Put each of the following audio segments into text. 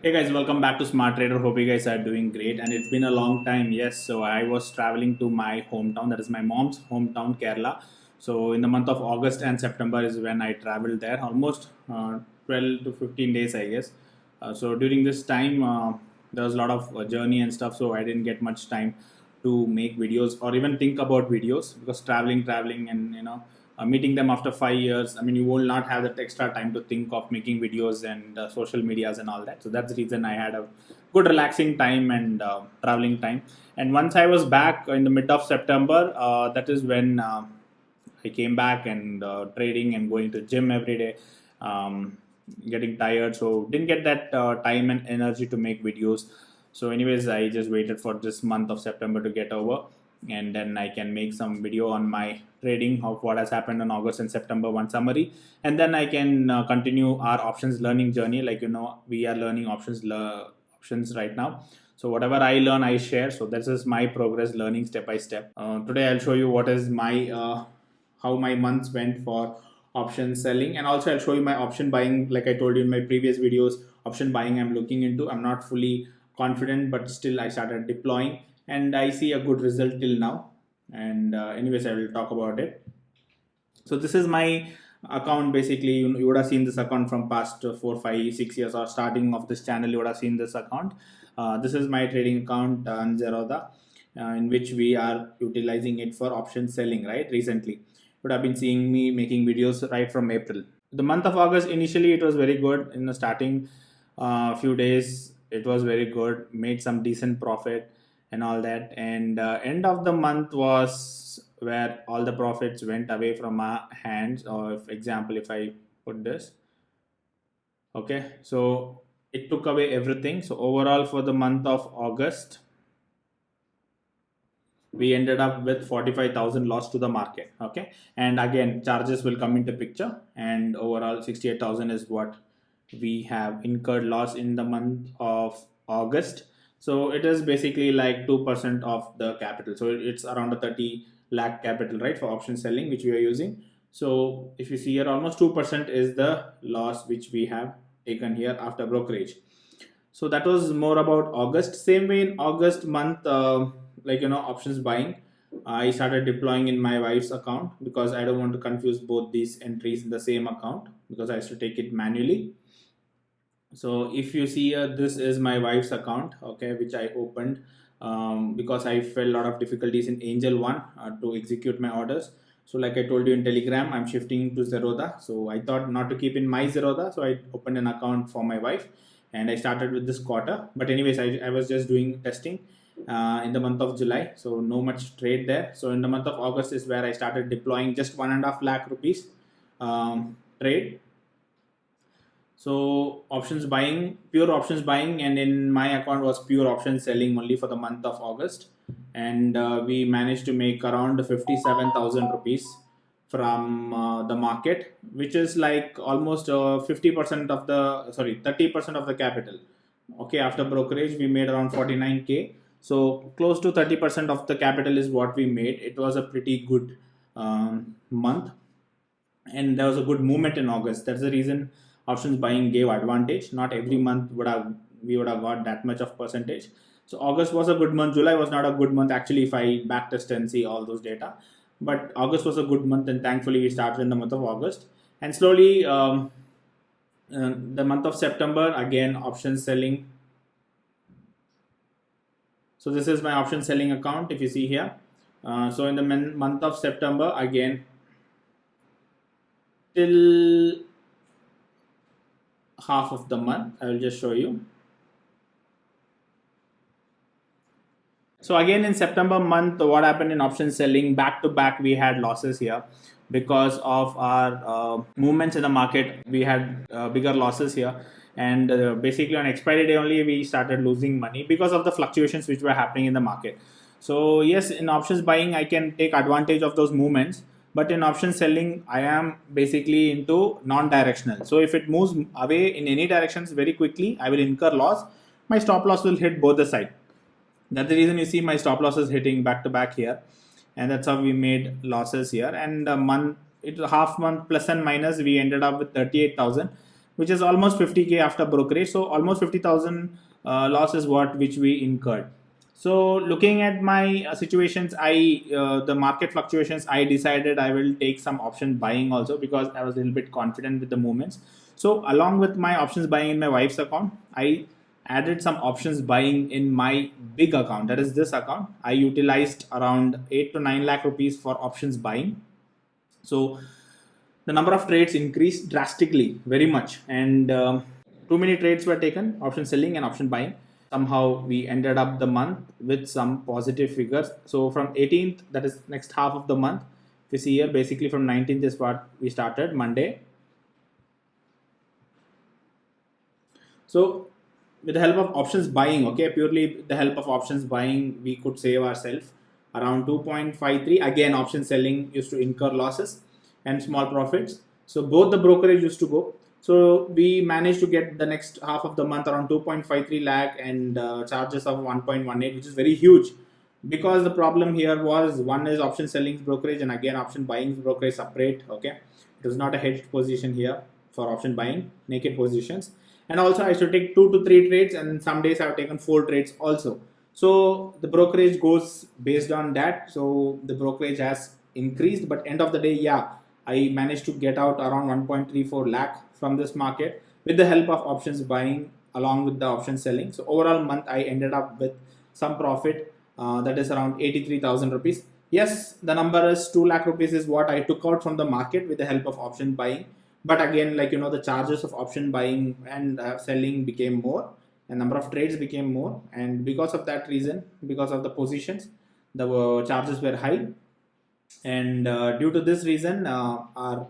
Hey guys, welcome back to Smart Trader. Hope you guys are doing great. And it's been a long time. Yes, so I was traveling to my hometown, that is my mom's hometown, Kerala. So in the month of August and September is when I traveled there, almost 12 to 15 days, I guess. So during this time, there was a lot of journey and stuff, so I didn't get much time to make videos or even think about videos because traveling, and meeting them after 5 years. I mean, you will not have that extra time to think of making videos and social medias and all that. So that's the reason I had a good relaxing time and traveling time. And once I was back in the mid of September, that is when I came back and trading and going to gym every day. Um, Getting tired, so didn't get that time and energy to make videos. So anyways, I just waited for this month of September to get over, and then I can make some video on my trading of what has happened in August and September, one summary, and then I can continue our options learning journey. Like we are learning options right now. So whatever I learn, I share. So this is my progress learning step by step. Today I'll show you what is my how my months went for option selling, and also I'll show you my option buying. Like I told you in my previous videos, option buying I'm looking into. I'm not fully confident, but still I started deploying and I see a good result till now. And anyways, I will talk about it. So this is my account. Basically, you would have seen this account from past 4, 5, 6 years, or starting of this channel you would have seen this account. This is my trading account on Zerodha, in which we are utilizing it for option selling. Right, recently you would have been seeing me making videos right from April. The month of August, initially it was very good. In the starting few days it was very good, made some decent profit and all that. And end of the month was where all the profits went away from our hands. Or if example, if I put this, okay, so it took away everything. So overall for the month of August, we ended up with 45,000 loss to the market. Okay, and again charges will come into picture, and overall 68,000 is what we have incurred loss in the month of August. So it is basically like 2% of the capital. So it's around a 30 lakh capital, right, for option selling, which we are using. So if you see here, almost 2% is the loss which we have taken here after brokerage. So that was more about August. Same way in August month, options buying, I started deploying in my wife's account because I don't want to confuse both these entries in the same account, because I used to take it manually. So if you see here, this is my wife's account, okay, which I opened because I felt a lot of difficulties in Angel One to execute my orders. So like I told you in Telegram, I'm shifting to Zerodha. So I thought not to keep in my Zerodha, so I opened an account for my wife, and I started with this quarter. But anyways, I was just doing testing in the month of July, so no much trade there. So in the month of August is where I started deploying just 1.5 lakh rupees trade. So options buying, pure options buying, and in my account was pure option selling only for the month of August. And we managed to make around 57,000 rupees from the market, which is like almost 50% of the, sorry, 30% of the capital. Okay, after brokerage we made around 49k. So close to 30% of the capital is what we made. It was a pretty good month, and there was a good movement in August. That's the reason options buying gave advantage. Not every month we would have got that much of percentage. So August was a good month. July was not a good month actually, if I backtest and see all those data. But August was a good month, and thankfully we started in the month of August. And slowly, the month of September, again options selling. So this is my option selling account, if you see here. So in the month of September, again till half of the month, I will just show you. So again in September month, what happened in option selling, back to back we had losses here because of our movements in the market. We had bigger losses here, and basically on expiry day only we started losing money because of the fluctuations which were happening in the market. So yes, in options buying I can take advantage of those movements, but in option selling I am basically into non-directional. So if it moves away in any directions very quickly, I will incur loss. My stop loss will hit both the side. That's the reason you see my stop losses hitting back to back here, and that's how we made losses here. And a month, half month plus and minus, we ended up with 38,000. which is almost 50k after brokerage. So almost 50,000 loss is what which we incurred. So looking at my situations, the market fluctuations, I decided I will take some option buying also, because I was a little bit confident with the movements. So along with my options buying in my wife's account, I added some options buying in my big account, that is this account. I utilized around 8 to 9 lakh rupees for options buying. So the number of trades increased drastically, very much, and too many trades were taken, option selling and option buying. Somehow we ended up the month with some positive figures. So from 18th, that is next half of the month, if you see here, basically from 19th is what we started, Monday. So with the help of options buying, okay, purely the help of options buying, we could save ourselves around 2.53. Again, option selling used to incur losses and small profits. So both the brokerage used to go. So we managed to get the next half of the month around 2.53 lakh and charges of 1.18, which is very huge. Because the problem here was, one is option selling brokerage, and again option buying brokerage separate. Okay, it was not a hedged position here for option buying, naked positions. And also I should take 2 to 3 trades, and some days I've taken 4 trades also. So the brokerage goes based on that. So the brokerage has increased, but end of the day, yeah, I managed to get out around 1.34 lakh from this market with the help of options buying along with the option selling. So overall month I ended up with some profit, that is around 83,000 rupees. Yes, the number is 2 lakh rupees is what I took out from the market with the help of option buying. But again, like the charges of option buying and selling became more, and number of trades became more, and because of that reason, because of the positions, the charges were high. And due to this reason, our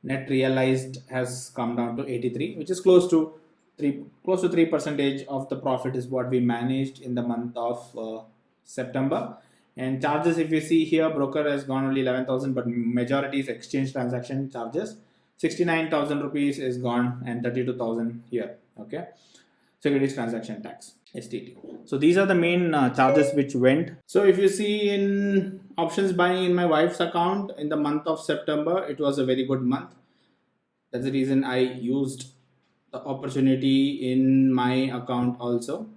net realized has come down to 83, which is close to 3 percentage of the profit is what we managed in the month of September. And charges, if you see here, broker has gone only 11,000, but majority is exchange transaction charges. 69,000 rupees is gone, and 32,000 here. Okay, securities transaction tax, STT. So these are the main charges which went. So if you see in options buying in my wife's account in the month of September, it was a very good month. That's the reason I used the opportunity in my account also.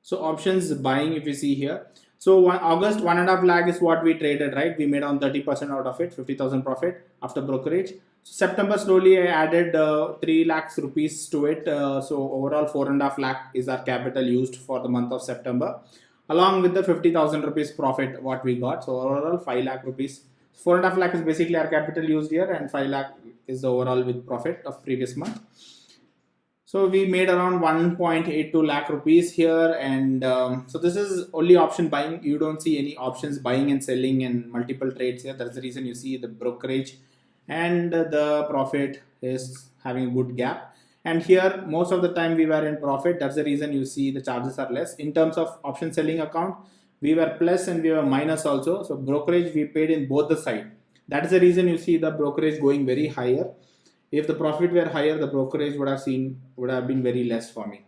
So options buying, if you see here, so August 1.5 lakh is what we traded, right? We made on 30% out of it, 50,000 profit after brokerage. September, slowly I added 3 lakhs rupees to it. So overall 4.5 lakh is our capital used for the month of September, along with the 50,000 rupees profit what we got. So overall 5 lakh rupees. 4.5 lakh is basically our capital used here, and 5 lakh is the overall with profit of previous month. So we made around 1.82 lakh rupees here, and so this is only option buying. You don't see any options buying and selling and multiple trades here. That's the reason you see the brokerage and the profit is having a good gap. And here most of the time we were in profit. That's the reason you see the charges are less. In terms of option selling account, we were plus and we were minus also. So brokerage we paid in both the side. That is the reason you see the brokerage going very higher. If the profit were higher, the brokerage would have been very less for me.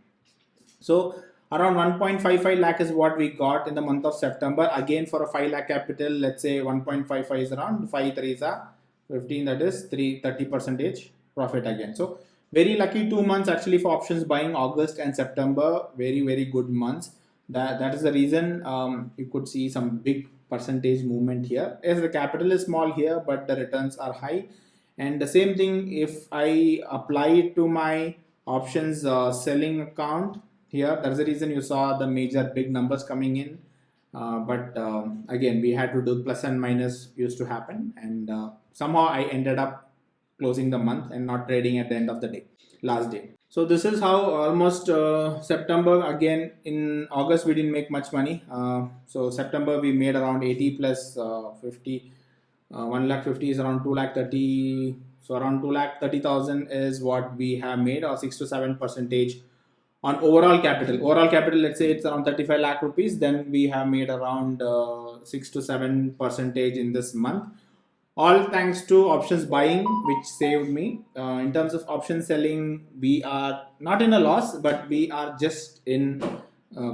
So around 1.55 lakh is what we got in the month of September. Again, for a 5 lakh capital, let's say 1.55 is around 5 3s are 15, that is 30% profit again. So very lucky 2 months actually for options buying, August and September, very good months. That is the reason you could see some big percentage movement here, as the capital is small here but the returns are high. And the same thing if I apply it to my options selling account here, that's the reason you saw the major big numbers coming in. But again, we had to do plus and minus used to happen, and somehow I ended up closing the month and not trading at the end of the day, last day. So this is how almost September. Again, in August we didn't make much money. So September we made around 80 plus 50. 1 lakh 50 is around 2 lakh 30. So around 2 lakh 30,000 is what we have made, or 6 to 7% on overall capital. Overall capital, let's say it's around 35 lakh rupees, then we have made around 6 to 7% in this month. All thanks to options buying, which saved me. In terms of option selling, we are not in a loss, but we are just in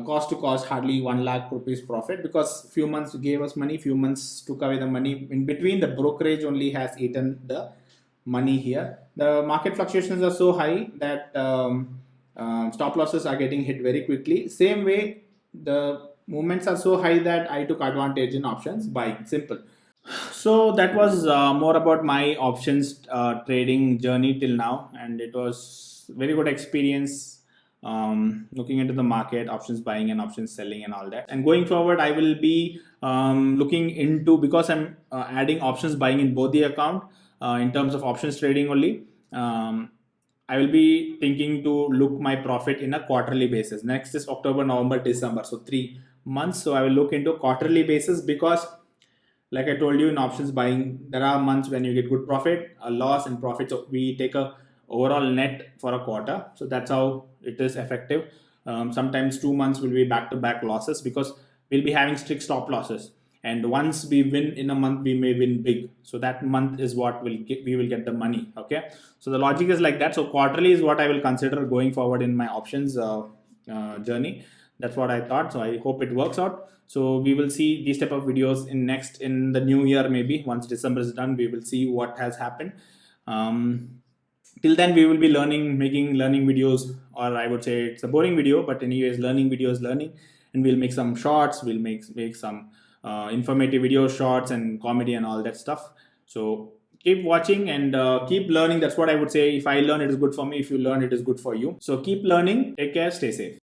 cost to cost, hardly 1 lakh rupees profit, because few months gave us money, few months took away the money. In between, the brokerage only has eaten the money here. The market fluctuations are so high that stop losses are getting hit very quickly. Same way, the movements are so high that I took advantage in options buying. Simple. So that was more about my options trading journey till now, and it was very good experience looking into the market, options buying and options selling and all that. And going forward, I will be looking into, because I'm adding options buying in both the account in terms of options trading only. I will be thinking to look my profit in a quarterly basis. Next is October, November, December, so 3 months. So I will look into quarterly basis, because like I told you, in options buying, there are months when you get good profit, a loss and profit. So we take a overall net for a quarter. So that's how it is effective. Sometimes 2 months will be back to back losses, because we'll be having strict stop losses. And once we win in a month, we may win big. So that month is what we will get the money. Okay. So the logic is like that. So quarterly is what I will consider going forward in my options journey. That's what I thought. So I hope it works out. So we will see these type of videos in the new year, maybe once December is done. We will see what has happened. Till then, we will be making learning videos, or I would say it's a boring video, but anyways, learning videos, and we'll make some shorts. We'll make some informative video shorts and comedy and all that stuff. So keep watching and keep learning. That's what I would say. If I learn, it is good for me. If you learn, it is good for you. So keep learning. Take care. Stay safe.